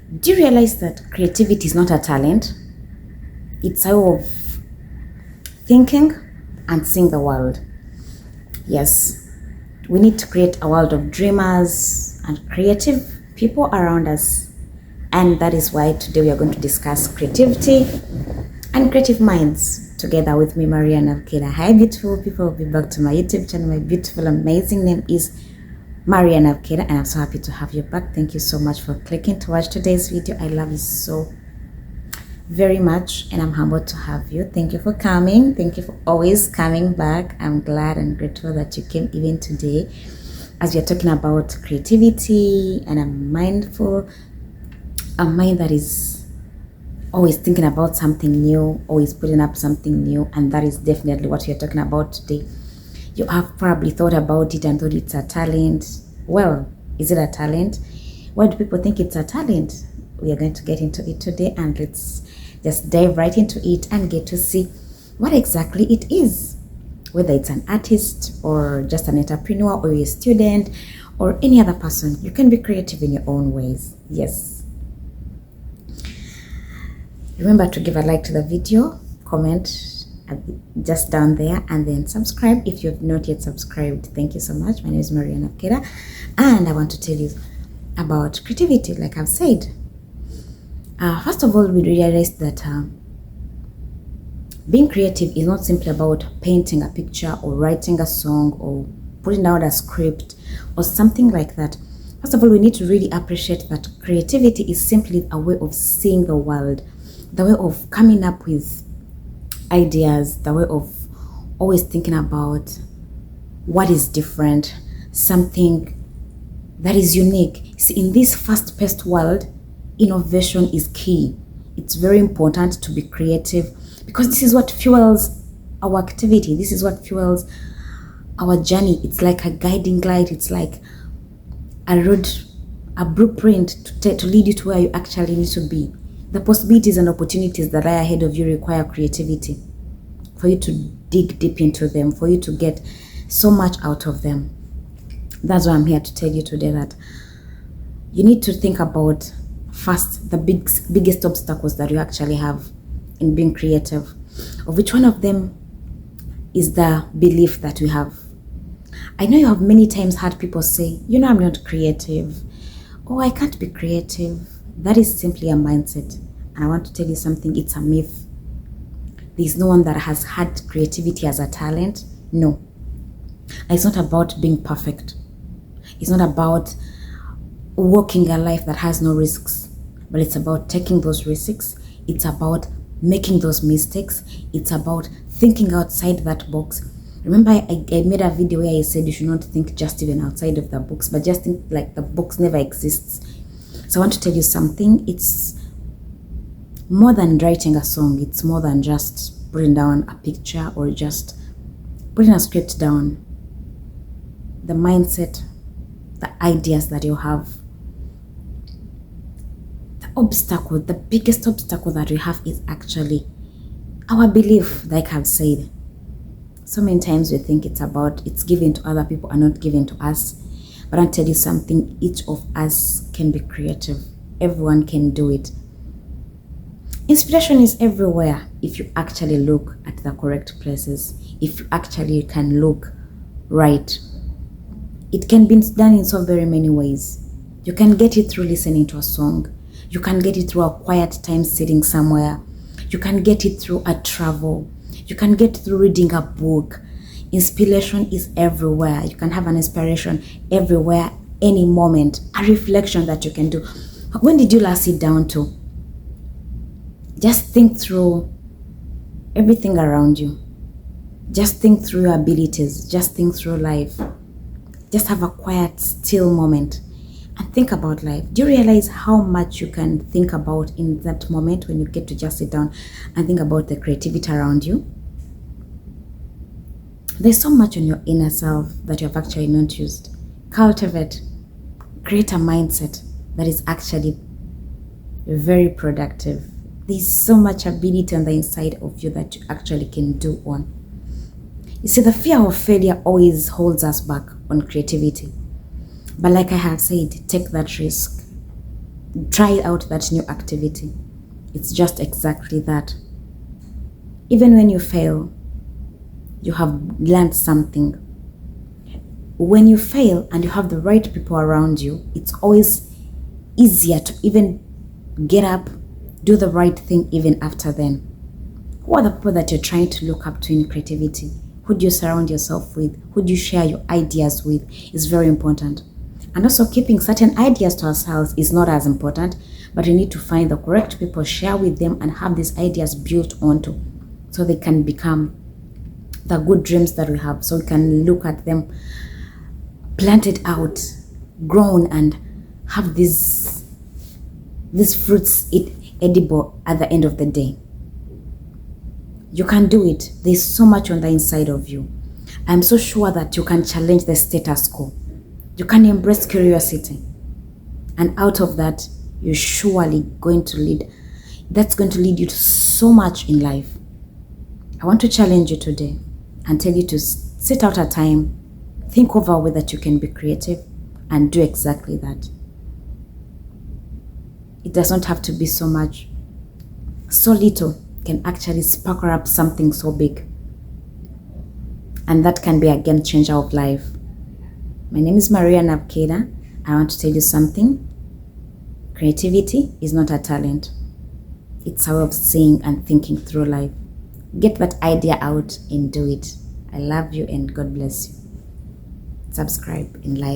Do you realize that creativity is not a talent? It's a way of thinking and seeing the world. Yes, we need to create a world of dreamers and creative people around us. And that is why today we are going to discuss creativity and creative minds together with me, Maria Nabukeera. Hi, beautiful people. Welcome back to my YouTube channel. My beautiful, amazing name is Maria Nabukeera, and I'm so happy to have you back. Thank you so much for clicking to watch today's video. I love you so very much, and I'm humbled to have you. Thank you for coming. Thank you for always coming back. I'm glad and grateful that you came even today, as we are talking about creativity and a mind that is always thinking about something new, always putting up something new, and that is definitely what we are talking about today. You have probably thought about it and thought it's a talent. Well, is it a talent? Why do people think it's a talent? We are going to get into it today, and let's just dive right into it and get to see what exactly it is. Whether it's an artist or just an entrepreneur or a student or any other person, you can be creative in your own ways. Yes. Remember to give a like to the video, comment just down there, and then subscribe if you've not yet subscribed. Thank you so much. My name is Maria Nabukeera, and I want to tell you about creativity. Like I've said, first of all, we realized that being creative is not simply about painting a picture or writing a song or putting down a script or something like that. First of all, we need to really appreciate that creativity is simply a way of seeing the world, the way of coming up with ideas, the way of always thinking about what is different, something that is unique. See, in this fast-paced world, innovation is key. It's very important to be creative because this is what fuels our activity. This is what fuels our journey. It's like a guiding light. It's like a road, a blueprint to lead you to where you actually need to be. The possibilities and opportunities that lie ahead of you require creativity for you to dig deep into them, for you to get so much out of them. That's why I'm here to tell you today that you need to think about first the biggest obstacles that you actually have in being creative, of which one of them is the belief that we have. I know you have many times heard people say, I'm not creative, or I can't be creative. That is simply a mindset. And I want to tell you something, it's a myth. There's no one that has had creativity as a talent. No. It's not about being perfect. It's not about walking a life that has no risks, but it's about taking those risks. It's about making those mistakes. It's about thinking outside that box. Remember, I made a video where I said you should not think just even outside of the box, but just think like the box never exists. So I want to tell you something. It's more than writing a song. It's more than just putting down a picture or just putting a script down. The mindset, the ideas that you have, the biggest obstacle that we have is actually our belief, like I've said. So many times we think it's given to other people and not given to us. But I'll tell you something, each of us can be creative. Everyone can do it. Inspiration is everywhere if you actually look at the correct places, if you actually can look right. It can be done in so very many ways. You can get it through listening to a song. You can get it through a quiet time sitting somewhere. You can get it through a travel. You can get it through reading a book. Inspiration is everywhere. You can have an inspiration everywhere, any moment, a reflection that you can do. When did you last sit down to just think through everything around you? Just think through your abilities. Just think through life. Just have a quiet, still moment and think about life. Do you realize how much you can think about in that moment when you get to just sit down and think about the creativity around you? There's so much in your inner self that you have actually not used. Cultivate, create a mindset that is actually very productive. There's so much ability on the inside of you that you actually can do on. You see, the fear of failure always holds us back on creativity. But like I have said, take that risk. try out that new activity. It's just exactly that. Even when you fail, you have learned something. When you fail and you have the right people around you, it's always easier to even get up, do the right thing even after then. Who are the people that you're trying to look up to in creativity? Who do you surround yourself with? Who do you share your ideas with is very important. And also keeping certain ideas to ourselves is not as important, but we need to find the correct people, share with them, and have these ideas built onto so they can become the good dreams that we have. So we can look at them planted out, grown, and have these fruits edible at the end of the day. You can do it. There's so much on the inside of you. I'm so sure that you can challenge the status quo. You can embrace curiosity. And out of that, you're surely going to lead. That's going to lead you to so much in life. I want to challenge you today and tell you to set out a time, think over whether you can be creative, and do exactly that. It does not have to be so much. So little can actually sparkle up something so big. And that can be a game changer of life. My name is Maria Nabukeera. I want to tell you something. Creativity is not a talent. It's a way of seeing and thinking through life. Get that idea out and do it. I love you and God bless you. Subscribe and like.